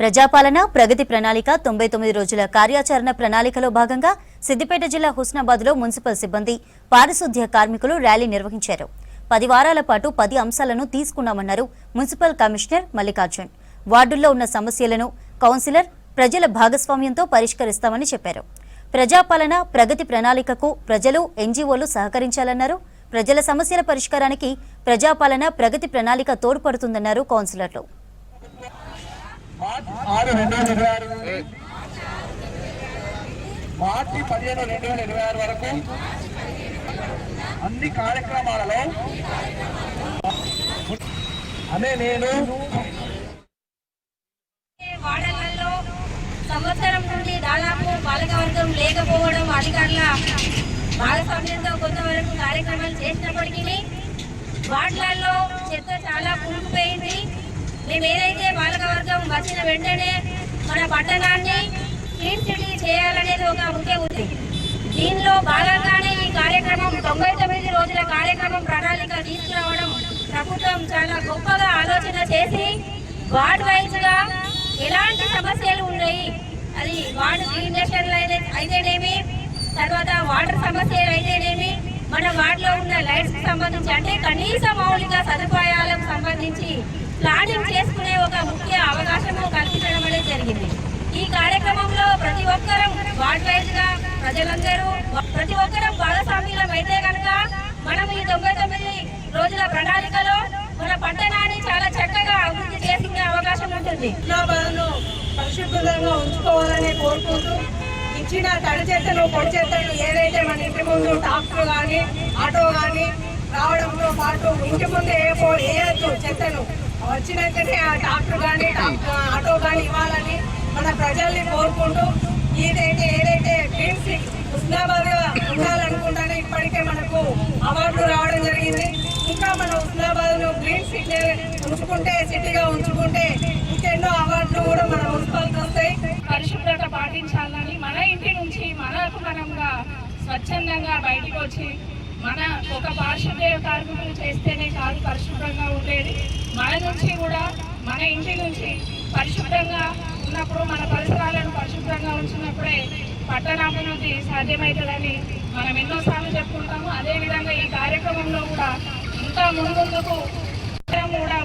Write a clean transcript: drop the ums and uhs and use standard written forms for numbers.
ప్రజాపాలన ప్రగతి ప్రణాళిక 99 రోజుల కార్యాచరణ ప్రణాళికలో భాగంగా సిద్దిపేట జిల్లా హుస్నాబాద్లో మున్సిపల్ సిబ్బంది పారిశుద్ధ్య కార్మికులు ర్యాలీ నిర్వహించారు. 10 వారాల పాటు 10 అంశాలను తీసుకున్నామన్నారు మున్సిపల్ కమిషనర్ మల్లికార్జున్. వార్డుల్లో ఉన్న సమస్యలను కౌన్సిలర్ ప్రజల భాగస్వామ్యంతో పరిష్కరిస్తామని చెప్పారు. ప్రజాపాలన ప్రగతి ప్రణాళికకు ప్రజలు ఎన్జీఓలు సహకరించాలన్నారు. ప్రజల సమస్యల పరిష్కారానికి ప్రజాపాలన ప్రగతి ప్రణాళిక తోడ్పడుతుందన్నారు కౌన్సిలర్లు. మార్చి 15, 2026 వరకు అన్ని కార్యక్రమాలలో నేను వార్డులలో సంవత్సరం నుండి దాదాపు పాలకవర్గం లేకపోవడం, అధికారుల భాగస్వామ్యంతో కొంతవరకు కార్యక్రమాలు చేసినప్పటికీ వార్డులలో చెత్త చాలా కూలిపోయింది. మేము ఏదైతే పాలకవర్గం వచ్చిన వెంటనే మన పట్టణాన్ని క్లీన్ సిటీ చేయాలనేది ఒక ముఖ్య ఉద్దేశం. దీనిలో భాగంగానే ఈ కార్యక్రమం 99 రోజుల కార్యక్రమం ప్రణాళిక తీసుకురావడం ప్రభుత్వం చాలా గొప్పగా ఆలోచన చేసి వార్డ్ వైజ్ గా ఎలాంటి సమస్యలు ఉన్నాయి, అది వార్డు క్లీనేషన్లు అయితేనేమి, తర్వాత వాటర్ సమస్యలు అయితేనేమి, మన వార్డులో ఉన్న లైట్స్ సంబంధించి అంటే కనీస మౌలిక సదుపాయాలకు సంబంధించి ప్లానింగ్ చేసుకునే ఒక ముఖ్య అవకాశము కల్పించడం అనేది జరిగింది. ఈ కార్యక్రమంలో ప్రతి ఒక్కరం వార్డ్ వైజ్ గా ప్రజలందరూ ప్రతి ఒక్కరం భాగస్వామ్యం అయితే కనుక మనం ఈ 99 రోజుల ప్రణాళికలో మన పట్టణాన్ని చాలా చక్కగా అభివృద్ధి చేసుకునే అవకాశం ఉంటుంది. హుస్నాబాద్ను పరిశుభ్రంగా ఉంచుకోవాలని కోరుకుంటూ ఇచ్చిన తడి చెత్తను పొడి చెత్తను ఏదైతే మన ఇంటి ముందు ట్రాక్టర్ కానీ ఆటో కానీ రావడంతో పాటు ఇంటి ముందు వేయద్దు చెత్తను, వచ్చినట్టునే ఆ ట్రాక్టర్ కానీ ఆటో కానీ ఇవ్వాలని మన ప్రజల్ని కోరుకుంటూ ఏదైతే గ్రీన్ సిటీ హుస్నాబాద్ ఉండాలనుకుంటానే ఇప్పటికే మనకు అవార్డులు రావడం జరిగింది. ఇంకా మన హుస్నాబాద్ను గ్రీన్ సిటీ సిటీగా ఉంచుకుంటే ఇంకెన్నో అవార్డులు కూడా మన మున్సిపాలిటీ వస్తాయి. పరిశుభ్రత పాటించాలని మన ఇంటి నుంచి మనకు మనంగా స్వచ్ఛందంగా బయటకు వచ్చి మన ఒక పారిశుద్ధ్య కార్మికులు చేస్తేనే కాదు పరిశుభ్రంగా ఉండేది. మన నుంచి కూడా మన ఇంటి నుంచి పరిశుభ్రంగా ఉన్నప్పుడు మన పరిసరాలను పరిశుభ్రంగా ఉంచినప్పుడే పట్టణాభివృద్ధి సాధ్యమవుతుందని మనం ఎన్నోసార్లు చెప్పుకుంటాము. అదేవిధంగా ఈ కార్యక్రమంలో కూడా ఇంకా ముందుకు కూడా